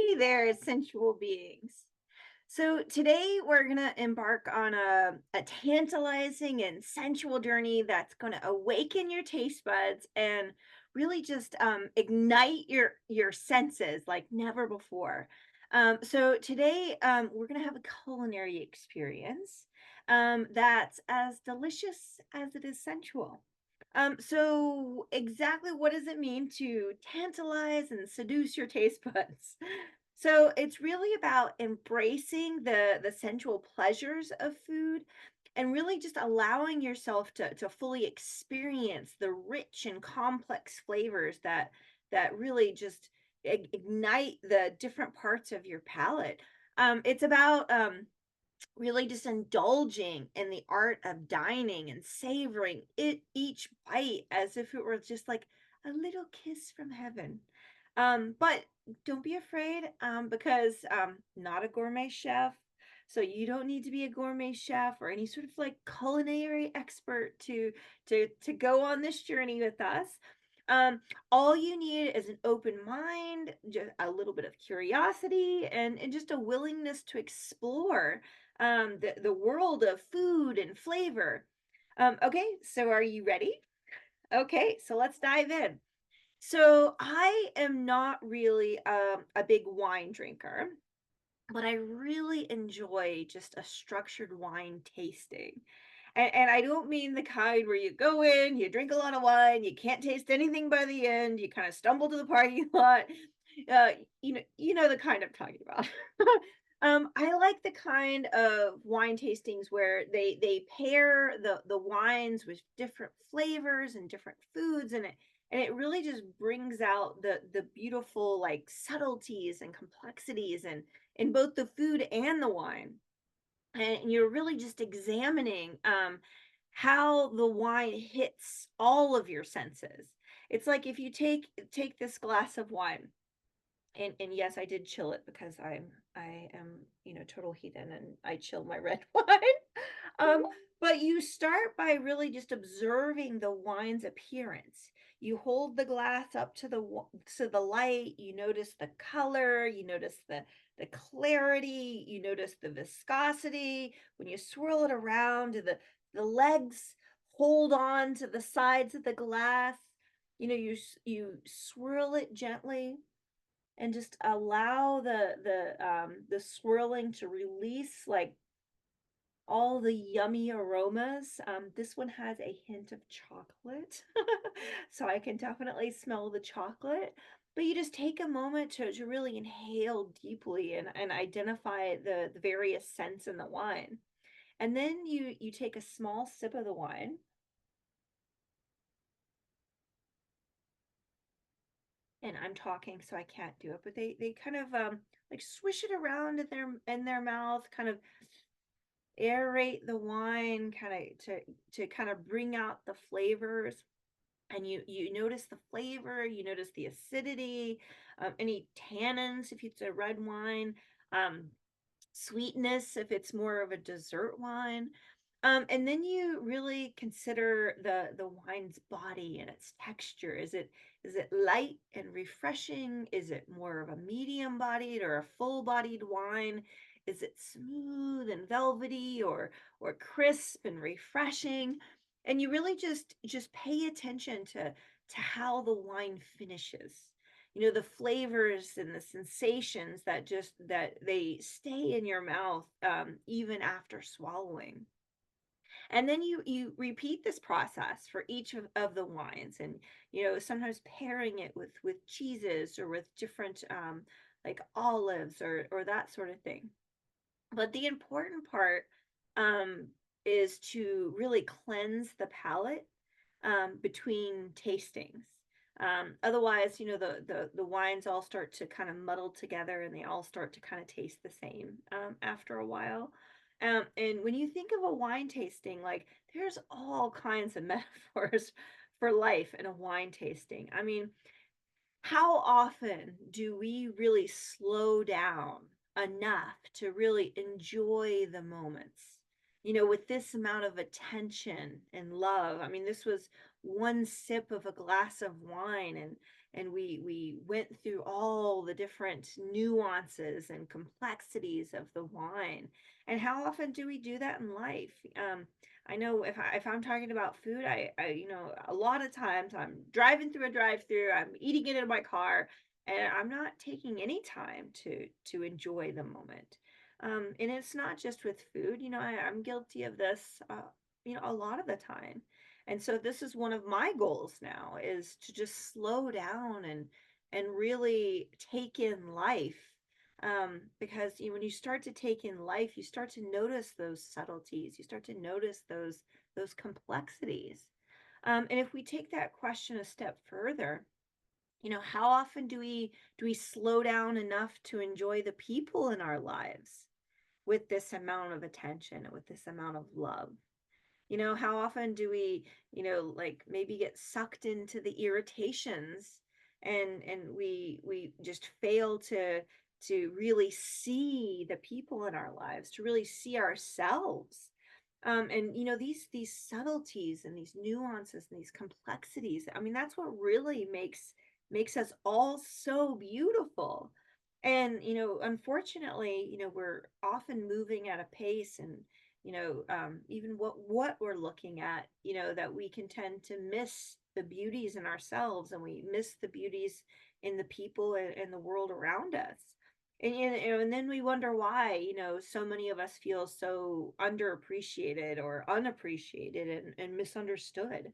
Hey there, sensual beings. So today we're gonna embark on a tantalizing and sensual journey that's gonna awaken your taste buds and really just ignite your senses like never before. So today we're gonna have a culinary experience that's as delicious as it is sensual. So exactly what does it mean to tantalize and seduce your taste buds? So it's really about embracing the sensual pleasures of food and really just allowing yourself to fully experience the rich and complex flavors that really just ignite the different parts of your palate. It's about really just indulging in the art of dining and savoring each bite as if it were just like a little kiss from heaven. But don't be afraid, because not a gourmet chef, so you don't need to be a gourmet chef or any sort of like culinary expert to go on this journey with us. Um, all you need is an open mind, just a little bit of curiosity, and just a willingness to explore the world of food and flavor. Okay, so are you ready? Okay, so let's dive in. So I am not really a big wine drinker, but I really enjoy just a structured wine tasting. And I don't mean the kind where you go in, you drink a lot of wine, you can't taste anything by the end, you kind of stumble to the parking lot. Uh, you know the kind I'm talking about. I like the kind of wine tastings where they pair the wines with different flavors and different foods, and it really just brings out the beautiful like subtleties and complexities and in both the food and the wine. And you're really just examining how the wine hits all of your senses. It's like if you take this glass of wine, and yes, I did chill it because I am total heathen and I chill my red wine. Um, but you start by really just observing the wine's appearance. You hold the glass up to the light, you notice the color, you notice the clarity, you notice the viscosity. When you swirl it around, the legs hold on to the sides of the glass. You swirl it gently and just allow the swirling to release like all the yummy aromas. This one has a hint of chocolate, so I can definitely smell the chocolate. But you just take a moment to really inhale deeply and identify the various scents in the wine. And then you take a small sip of the wine, and I'm talking so I can't do it, but they kind of like swish it around in their mouth, kind of aerate the wine kind of to kind of bring out the flavors, and you notice the flavor, you notice the acidity, any tannins if it's a red wine, um, sweetness if it's more of a dessert wine. And then you really consider the wine's body and its texture. Is it light and refreshing? Is it more of a medium bodied or a full bodied wine? Is it smooth and velvety or crisp and refreshing? And you really just pay attention to how the wine finishes. The flavors and the sensations that they stay in your mouth even after swallowing. And then you repeat this process for each of the wines, and sometimes pairing it with cheeses or with different like olives or that sort of thing. But the important part um is to really cleanse the palate between tastings. Otherwise, the wines all start to kind of muddle together and they all start to kind of taste the same after a while. And when you think of a wine tasting, like there's all kinds of metaphors for life in a wine tasting. I mean, how often do we really slow down enough to really enjoy the moments? With this amount of attention and love. I mean, this was one sip of a glass of wine, and we went through all the different nuances and complexities of the wine. And how often do we do that in life? I know if I'm talking about food, a lot of times I'm driving through a drive-through, I'm eating it in my car, and I'm not taking any time to enjoy the moment. And it's not just with food. I'm guilty of this, a lot of the time. And so this is one of my goals now, is to just slow down and really take in life. Because when you start to take in life, you start to notice those subtleties. You start to notice those complexities. And if we take that question a step further, how often do we slow down enough to enjoy the people in our lives with this amount of attention and with this amount of love? How often do we, like maybe get sucked into the irritations, and we just fail to really see the people in our lives, to really see ourselves. And these subtleties and these nuances and these complexities, I mean, that's what really makes us all so beautiful. And unfortunately, we're often moving at a pace, and even what we're looking at, that we can tend to miss the beauties in ourselves, and we miss the beauties in the people and the world around us. And then we wonder why, so many of us feel so underappreciated or unappreciated and misunderstood.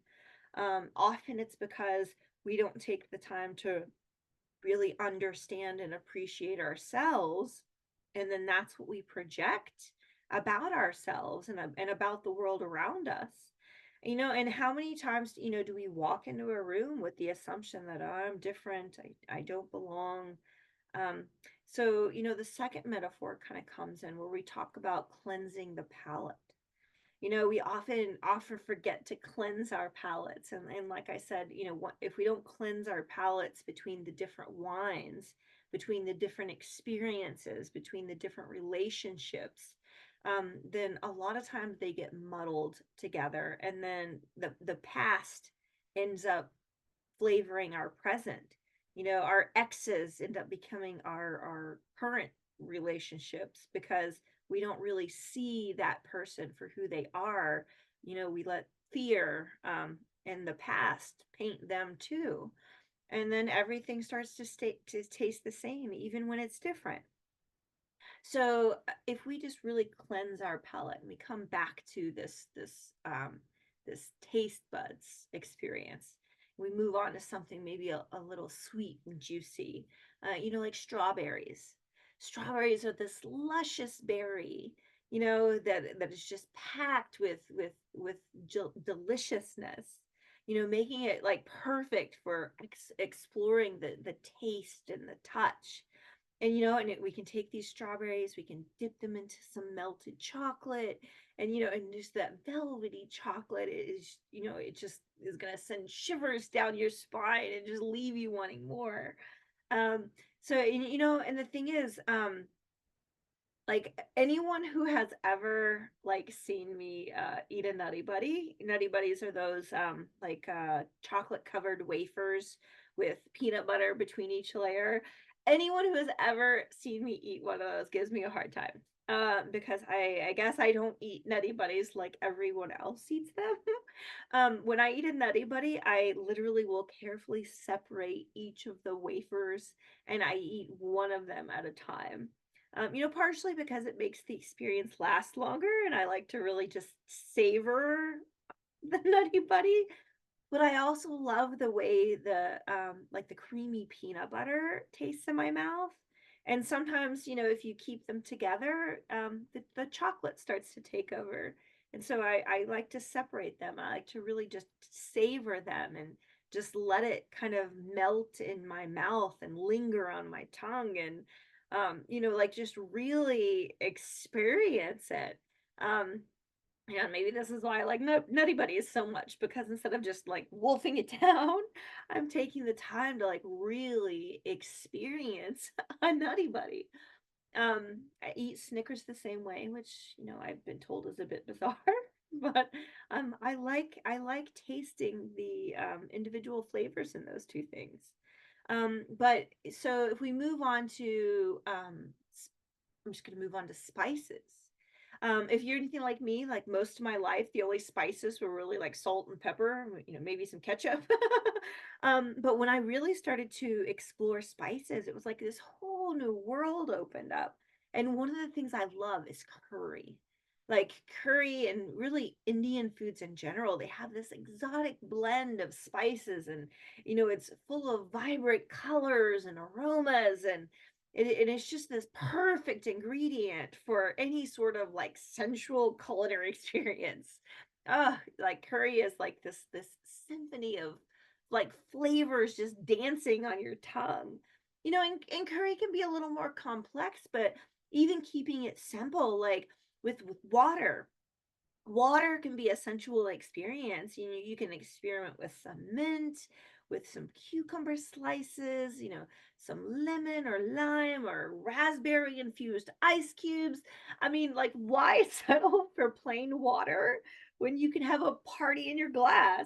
Often it's because we don't take the time to really understand and appreciate ourselves. And then that's what we project about ourselves and about the world around us. And how many times, do we walk into a room with the assumption that, "Oh, I'm different, I don't belong." Um, so, the second metaphor kind of comes in where we talk about cleansing the palate. We often forget to cleanse our palates, and like I said, if we don't cleanse our palates between the different wines, between the different experiences, between the different relationships, then a lot of times they get muddled together, and then the past ends up flavoring our present. Our exes end up becoming our current relationships because we don't really see that person for who they are. We let fear, in the past paint them too. And then everything starts to taste the same, even when it's different. So if we just really cleanse our palate and we come back to this taste buds experience, we move on to something maybe a little sweet and juicy, like strawberries. Strawberries are this luscious berry, that is just packed with deliciousness. Making it like perfect for exploring the taste and the touch. And we can take these strawberries, we can dip them into some melted chocolate, and just that velvety chocolate is, it just is going to send shivers down your spine and just leave you wanting more. Um, so, and the thing is, like anyone who has ever like seen me eat a nutty buddy. Nutty buddies are those like chocolate covered wafers with peanut butter between each layer. Anyone who has ever seen me eat one of those gives me a hard time. Because I guess I don't eat nutty buddies like everyone else eats them. When I eat a nutty buddy, I literally will carefully separate each of the wafers, and I eat one of them at a time. Partially because it makes the experience last longer, and I like to really just savor the Nutty Buddy. But I also love the way like the creamy peanut butter tastes in my mouth. And sometimes, if you keep them together, the chocolate starts to take over. And so I like to separate them. I like to really just savor them and just let it kind of melt in my mouth and linger on my tongue, and like just really experience it. Um, yeah, maybe this is why I like Nutty Buddies so much, because instead of just like wolfing it down, I'm taking the time to like really experience a Nutty Buddy. I eat Snickers the same way, which I've been told is a bit bizarre, but I like tasting the individual flavors in those two things. But so if we move on to I'm just gonna move on to spices. If you're anything like me, like most of my life, the only spices were really like salt and pepper, maybe some ketchup. But when I really started to explore spices, it was like this whole new world opened up. And one of the things I love is curry. Like curry and really Indian foods in general, they have this exotic blend of spices and it's full of vibrant colors and aromas and it's just this perfect ingredient for any sort of like sensual culinary experience. Like curry is like this symphony of like flavors just dancing on your tongue. And curry can be a little more complex, but even keeping it simple, like with water. Water can be a sensual experience. You can experiment with some mint, with some cucumber slices, some lemon or lime or raspberry infused ice cubes. I mean, like, why settle for plain water when you can have a party in your glass?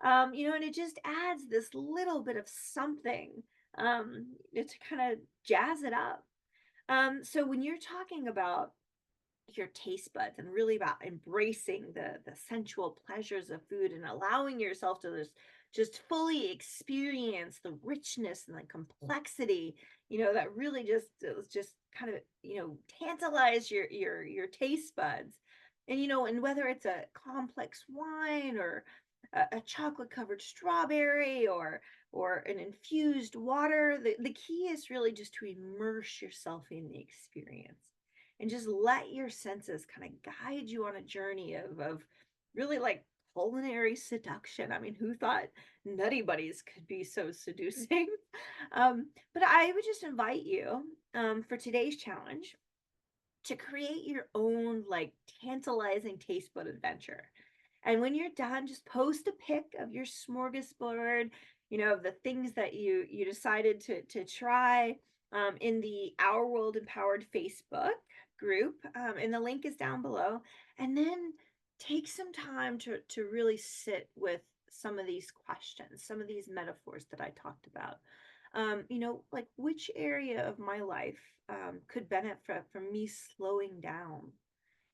And it just adds this little bit of something to kind of jazz it up. So when you're talking about your taste buds and really about embracing the sensual pleasures of food and allowing yourself to just fully experience the richness and the complexity that really just kind of tantalize your taste buds. And whether it's a complex wine or a chocolate covered strawberry or an infused water, the key is really just to immerse yourself in the experience and just let your senses kind of guide you on a journey of really like culinary seduction. I mean, who thought Nutty Buddies could be so seducing? But I would just invite you for today's challenge to create your own like tantalizing taste bud adventure. And when you're done, just post a pic of your smorgasbord, of the things that you decided to try in the Our World Empowered Facebook group. And the link is down below. And then take some time to really sit with some of these questions, some of these metaphors that I talked about. Like which area of my life could benefit from me slowing down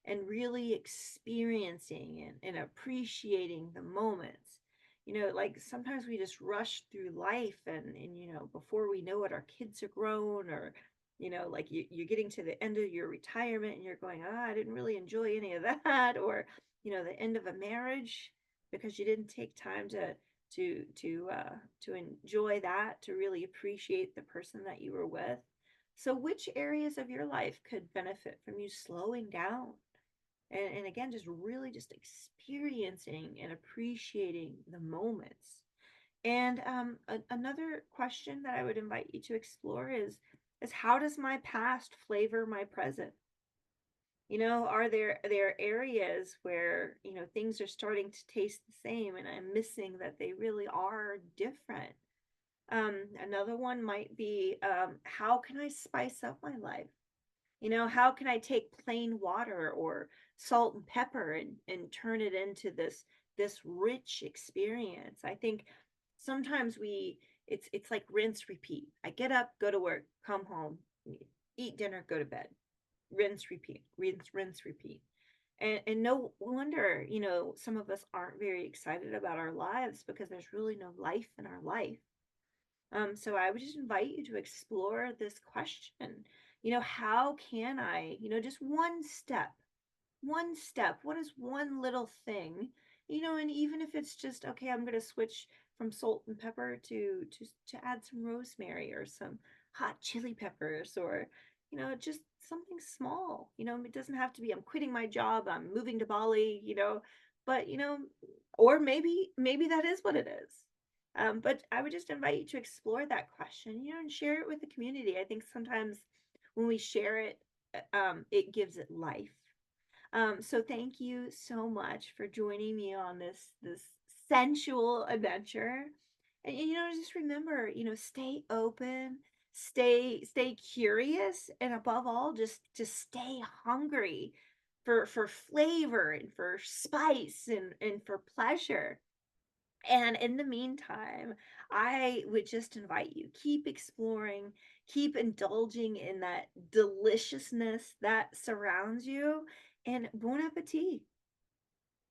and really experiencing and appreciating the moments. Like sometimes we just rush through life and before we know it, our kids are grown or, like you're getting to the end of your retirement and you're going, I didn't really enjoy any of that. Or, the end of a marriage because you didn't take time to enjoy that, to really appreciate the person that you were with. So which areas of your life could benefit from you slowing down and again just really just experiencing and appreciating the moments? And another question that I would invite you to explore is how does my past flavor my present? Are there areas where things are starting to taste the same and I'm missing that they really are different? Another one might be, how can I spice up my life? How can I take plain water or salt and pepper and turn it into this rich experience? I think sometimes it's like rinse repeat. I get up, go to work, come home, eat dinner, go to bed. Rinse repeat, rinse repeat. And no wonder, some of us aren't very excited about our lives because there's really no life in our life. So I would just invite you to explore this question. How can I, just one step, what is one little thing, and even if it's just, okay, I'm going to switch from salt and pepper to add some rosemary or some hot chili peppers or, just something small. It doesn't have to be, I'm quitting my job, I'm moving to Bali, but, or maybe that is what it is. But I would just invite you to explore that question, and share it with the community. I think sometimes when we share it, it gives it life. So thank you so much for joining me on this sensual adventure. And just remember, stay open, stay curious, and above all, just stay hungry for flavor and for spice and for pleasure. And in the meantime, I would just invite you, keep exploring, keep indulging in that deliciousness that surrounds you, and bon appetit.